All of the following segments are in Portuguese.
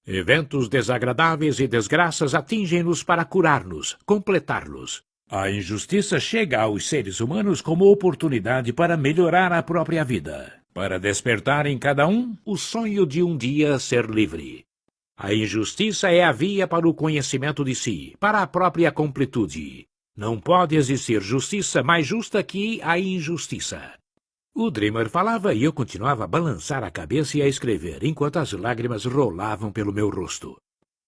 Eventos desagradáveis e desgraças atingem-nos para curar-nos, completar-nos. A injustiça chega aos seres humanos como oportunidade para melhorar a própria vida, para despertar em cada um o sonho de um dia ser livre. A injustiça é a via para o conhecimento de si, para a própria completude. Não pode existir justiça mais justa que a injustiça. O Dreamer falava e eu continuava a balançar a cabeça e a escrever, enquanto as lágrimas rolavam pelo meu rosto.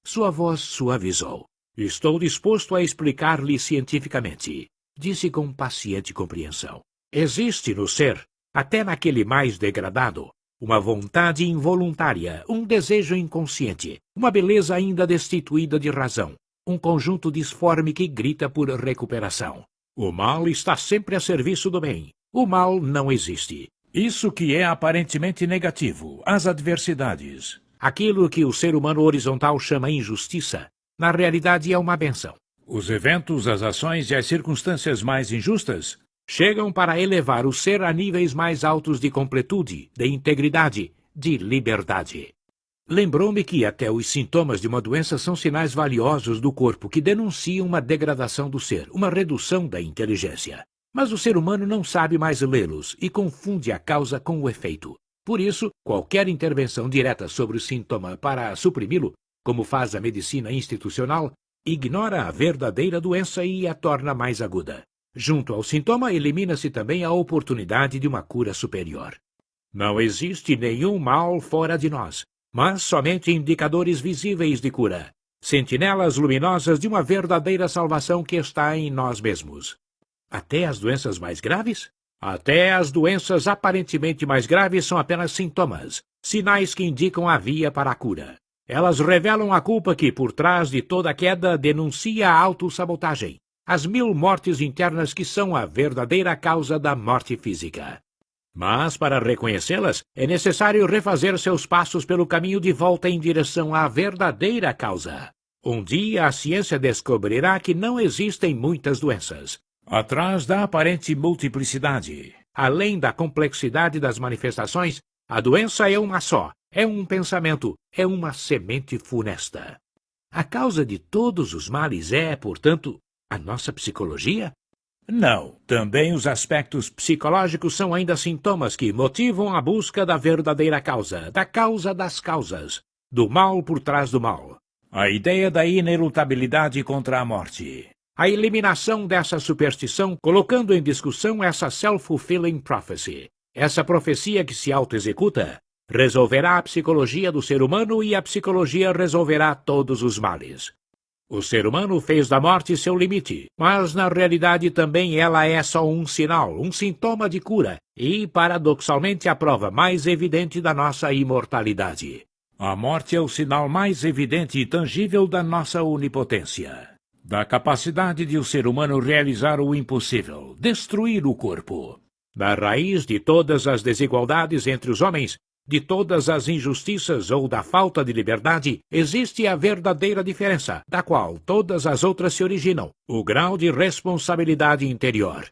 Sua voz suavizou. Estou disposto a explicar-lhe cientificamente, disse com paciente compreensão. Existe no ser, até naquele mais degradado, uma vontade involuntária, um desejo inconsciente, uma beleza ainda destituída de razão, um conjunto disforme que grita por recuperação. O mal está sempre a serviço do bem. O mal não existe. Isso que é aparentemente negativo, as adversidades. Aquilo que o ser humano horizontal chama injustiça, na realidade é uma bênção. Os eventos, as ações e as circunstâncias mais injustas chegam para elevar o ser a níveis mais altos de completude, de integridade, de liberdade. Lembrou-me que até os sintomas de uma doença são sinais valiosos do corpo que denunciam uma degradação do ser, uma redução da inteligência. Mas o ser humano não sabe mais lê-los e confunde a causa com o efeito. Por isso, qualquer intervenção direta sobre o sintoma para suprimi-lo, como faz a medicina institucional, ignora a verdadeira doença e a torna mais aguda. Junto ao sintoma, elimina-se também a oportunidade de uma cura superior. Não existe nenhum mal fora de nós, mas somente indicadores visíveis de cura, sentinelas luminosas de uma verdadeira salvação que está em nós mesmos. Até as doenças mais graves? Até as doenças aparentemente mais graves são apenas sintomas, sinais que indicam a via para a cura. Elas revelam a culpa que, por trás de toda a queda, denuncia a autossabotagem, as 1000 mortes internas que são a verdadeira causa da morte física. Mas, para reconhecê-las, é necessário refazer seus passos pelo caminho de volta em direção à verdadeira causa. Um dia a ciência descobrirá que não existem muitas doenças. Atrás da aparente multiplicidade, além da complexidade das manifestações, a doença é uma só, é um pensamento, é uma semente funesta. A causa de todos os males é, portanto, a nossa psicologia? Não, também os aspectos psicológicos são ainda sintomas que motivam a busca da verdadeira causa, da causa das causas, do mal por trás do mal. A ideia da inelutabilidade contra a morte. A eliminação dessa superstição, colocando em discussão essa self-fulfilling prophecy, essa profecia que se auto-executa, resolverá a psicologia do ser humano e a psicologia resolverá todos os males. O ser humano fez da morte seu limite, mas na realidade também ela é só um sinal, um sintoma de cura e, paradoxalmente, a prova mais evidente da nossa imortalidade. A morte é o sinal mais evidente e tangível da nossa onipotência. Da capacidade de o ser humano realizar o impossível, destruir o corpo. Da raiz de todas as desigualdades entre os homens, de todas as injustiças ou da falta de liberdade, existe a verdadeira diferença, da qual todas as outras se originam, o grau de responsabilidade interior.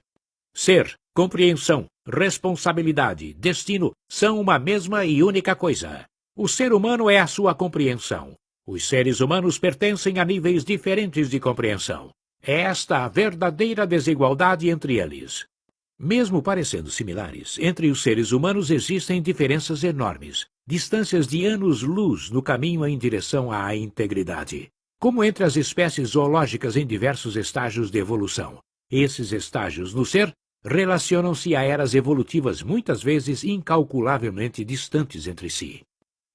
Ser, compreensão, responsabilidade, destino são uma mesma e única coisa. O ser humano é a sua compreensão. Os seres humanos pertencem a níveis diferentes de compreensão. É esta a verdadeira desigualdade entre eles. Mesmo parecendo similares, entre os seres humanos existem diferenças enormes, distâncias de anos-luz no caminho em direção à integridade. Como entre as espécies zoológicas em diversos estágios de evolução. Esses estágios no ser relacionam-se a eras evolutivas muitas vezes incalculavelmente distantes entre si.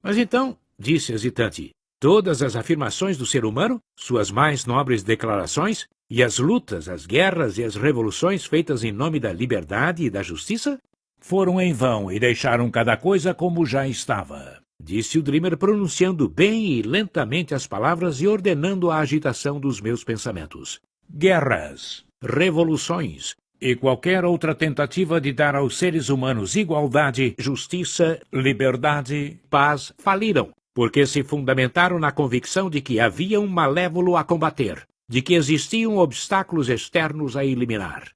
Mas então, disse hesitante, todas as afirmações do ser humano, suas mais nobres declarações, e as lutas, as guerras e as revoluções feitas em nome da liberdade e da justiça, foram em vão e deixaram cada coisa como já estava, disse o Dreamer pronunciando bem e lentamente as palavras e ordenando a agitação dos meus pensamentos. Guerras, revoluções e qualquer outra tentativa de dar aos seres humanos igualdade, justiça, liberdade, paz, faliram, porque se fundamentaram na convicção de que havia um malévolo a combater, de que existiam obstáculos externos a eliminar.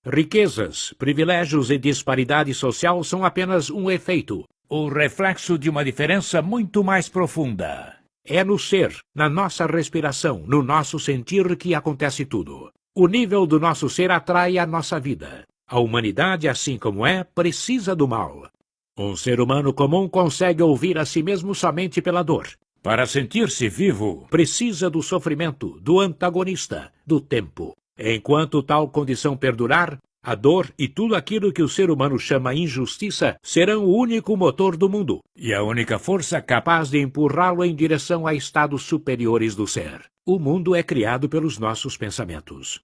Riquezas, privilégios e disparidade social são apenas um efeito, o reflexo de uma diferença muito mais profunda. É no ser, na nossa respiração, no nosso sentir que acontece tudo. O nível do nosso ser atrai a nossa vida. A humanidade, assim como é, precisa do mal. Um ser humano comum consegue ouvir a si mesmo somente pela dor. Para sentir-se vivo, precisa do sofrimento, do antagonista, do tempo. Enquanto tal condição perdurar, a dor e tudo aquilo que o ser humano chama injustiça serão o único motor do mundo e a única força capaz de empurrá-lo em direção a estados superiores do ser. O mundo é criado pelos nossos pensamentos.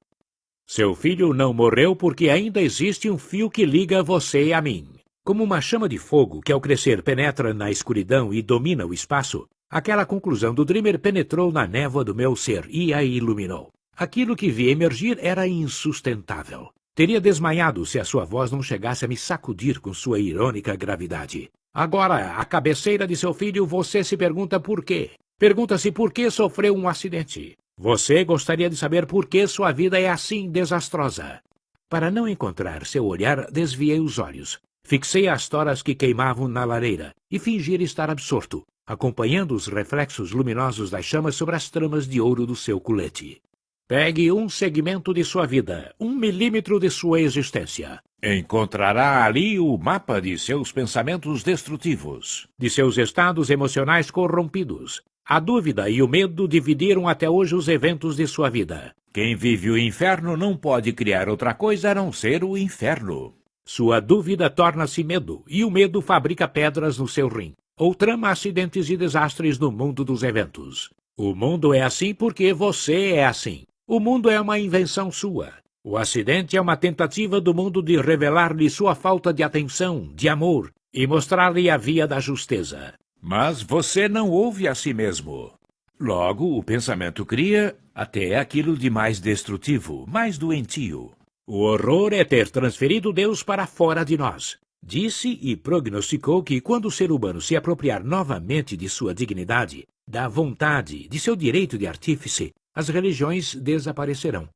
Seu filho não morreu porque ainda existe um fio que liga você a mim. Como uma chama de fogo que ao crescer penetra na escuridão e domina o espaço, aquela conclusão do Dreamer penetrou na névoa do meu ser e a iluminou. Aquilo que vi emergir era insustentável. Teria desmaiado se a sua voz não chegasse a me sacudir com sua irônica gravidade. Agora, à cabeceira de seu filho, você se pergunta por quê. Pergunta-se por que sofreu um acidente. Você gostaria de saber por que sua vida é assim desastrosa. Para não encontrar seu olhar, desviei os olhos. Fixei as toras que queimavam na lareira e fingi estar absorto, acompanhando os reflexos luminosos das chamas sobre as tramas de ouro do seu colete. Pegue um segmento de sua vida, 1 milímetro de sua existência. Encontrará ali o mapa de seus pensamentos destrutivos, de seus estados emocionais corrompidos. A dúvida e o medo dividiram até hoje os eventos de sua vida. Quem vive o inferno não pode criar outra coisa a não ser o inferno. Sua dúvida torna-se medo, e o medo fabrica pedras no seu rim, ou trama acidentes e desastres no mundo dos eventos. O mundo é assim porque você é assim. O mundo é uma invenção sua. O acidente é uma tentativa do mundo de revelar-lhe sua falta de atenção, de amor, e mostrar-lhe a via da justeza. Mas você não ouve a si mesmo. Logo, o pensamento cria até aquilo de mais destrutivo, mais doentio. O horror é ter transferido Deus para fora de nós. Disse e prognosticou que quando o ser humano se apropriar novamente de sua dignidade, da vontade, de seu direito de artífice, as religiões desaparecerão.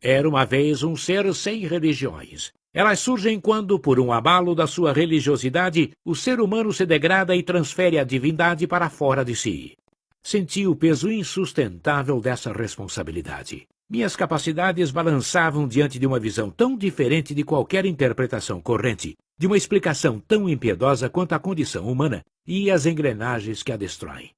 Era uma vez um ser sem religiões. Elas surgem quando, por um abalo da sua religiosidade, o ser humano se degrada e transfere a divindade para fora de si. Senti o peso insustentável dessa responsabilidade. Minhas capacidades balançavam diante de uma visão tão diferente de qualquer interpretação corrente, de uma explicação tão impiedosa quanto a condição humana e as engrenagens que a destroem.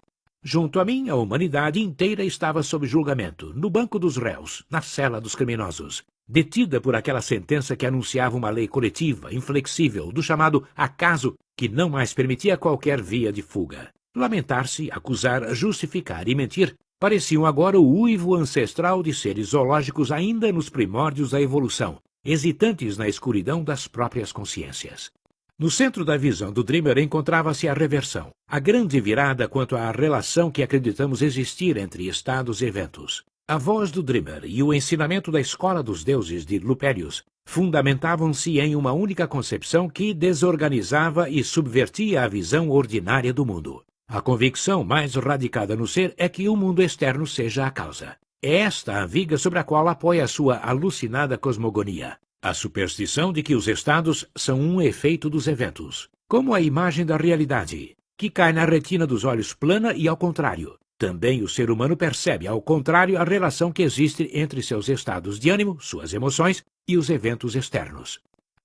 Junto a mim, a humanidade inteira estava sob julgamento, no banco dos réus, na cela dos criminosos, detida por aquela sentença que anunciava uma lei coletiva, inflexível, do chamado acaso, que não mais permitia qualquer via de fuga. Lamentar-se, acusar, justificar e mentir pareciam agora o uivo ancestral de seres zoológicos ainda nos primórdios da evolução, hesitantes na escuridão das próprias consciências. No centro da visão do Dreamer encontrava-se a reversão, a grande virada quanto à relação que acreditamos existir entre estados e eventos. A voz do Dreamer e o ensinamento da Escola dos Deuses de Lupérios fundamentavam-se em uma única concepção que desorganizava e subvertia a visão ordinária do mundo. A convicção mais radicada no ser é que o mundo externo seja a causa. É esta a viga sobre a qual apoia a sua alucinada cosmogonia. A superstição de que os estados são um efeito dos eventos, como a imagem da realidade, que cai na retina dos olhos plana e ao contrário. Também o ser humano percebe, ao contrário, a relação que existe entre seus estados de ânimo, suas emoções e os eventos externos.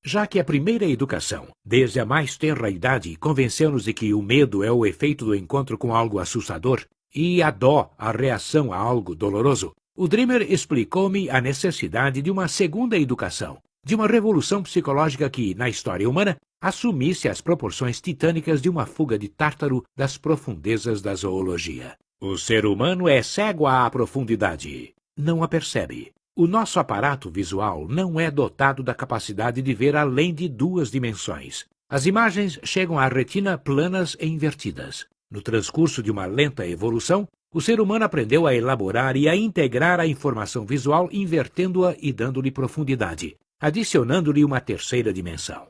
Já que a primeira educação, desde a mais tenra idade, convenceu-nos de que o medo é o efeito do encontro com algo assustador e a dó a reação a algo doloroso, o Dreamer explicou-me a necessidade de uma segunda educação, de uma revolução psicológica que, na história humana, assumisse as proporções titânicas de uma fuga de Tártaro das profundezas da zoologia. O ser humano é cego à profundidade. Não a percebe. O nosso aparato visual não é dotado da capacidade de ver além de 2 dimensões. As imagens chegam à retina planas e invertidas. No transcurso de uma lenta evolução, o ser humano aprendeu a elaborar e a integrar a informação visual invertendo-a e dando-lhe profundidade, adicionando-lhe uma terceira dimensão.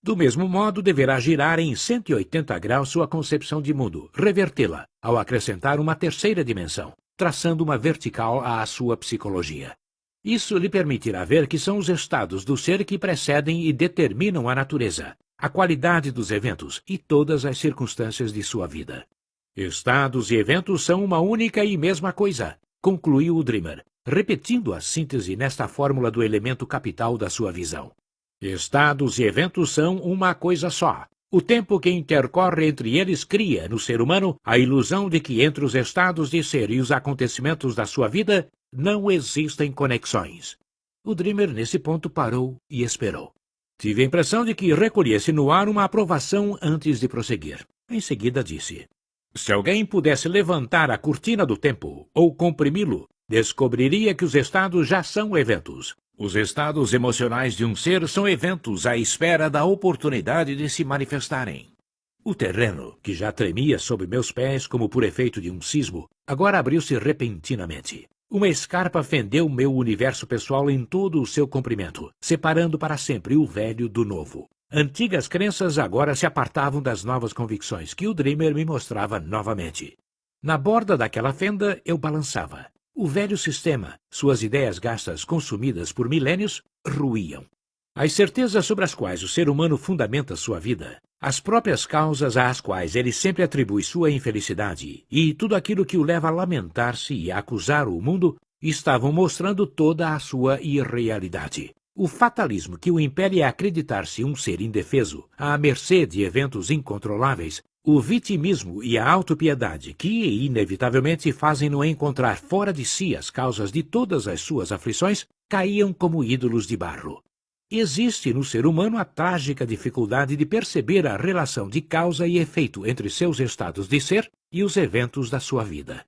Do mesmo modo, deverá girar em 180 graus sua concepção de mundo, revertê-la, ao acrescentar uma terceira dimensão, traçando uma vertical à sua psicologia. Isso lhe permitirá ver que são os estados do ser que precedem e determinam a natureza, a qualidade dos eventos e todas as circunstâncias de sua vida. Estados e eventos são uma única e mesma coisa, concluiu o Dreamer, repetindo a síntese nesta fórmula do elemento capital da sua visão. Estados e eventos são uma coisa só. O tempo que intercorre entre eles cria, no ser humano, a ilusão de que entre os estados de ser e os acontecimentos da sua vida não existem conexões. O Dreamer, nesse ponto, parou e esperou. Tive a impressão de que recolhesse no ar uma aprovação antes de prosseguir. Em seguida disse: se alguém pudesse levantar a cortina do tempo ou comprimi-lo, descobriria que os estados já são eventos. Os estados emocionais de um ser são eventos à espera da oportunidade de se manifestarem. O terreno, que já tremia sob meus pés como por efeito de um sismo, agora abriu-se repentinamente. Uma escarpa fendeu meu universo pessoal em todo o seu comprimento, separando para sempre o velho do novo. Antigas crenças agora se apartavam das novas convicções que o Dreamer me mostrava novamente. Na borda daquela fenda eu balançava. O velho sistema, suas ideias gastas consumidas por milênios, ruíam. As certezas sobre as quais o ser humano fundamenta sua vida, as próprias causas às quais ele sempre atribui sua infelicidade e tudo aquilo que o leva a lamentar-se e a acusar o mundo, estavam mostrando toda a sua irrealidade. O fatalismo que o impele a acreditar-se um ser indefeso, à mercê de eventos incontroláveis, o vitimismo e a autopiedade que, inevitavelmente, fazem-no encontrar fora de si as causas de todas as suas aflições, caíam como ídolos de barro. Existe no ser humano a trágica dificuldade de perceber a relação de causa e efeito entre seus estados de ser e os eventos da sua vida.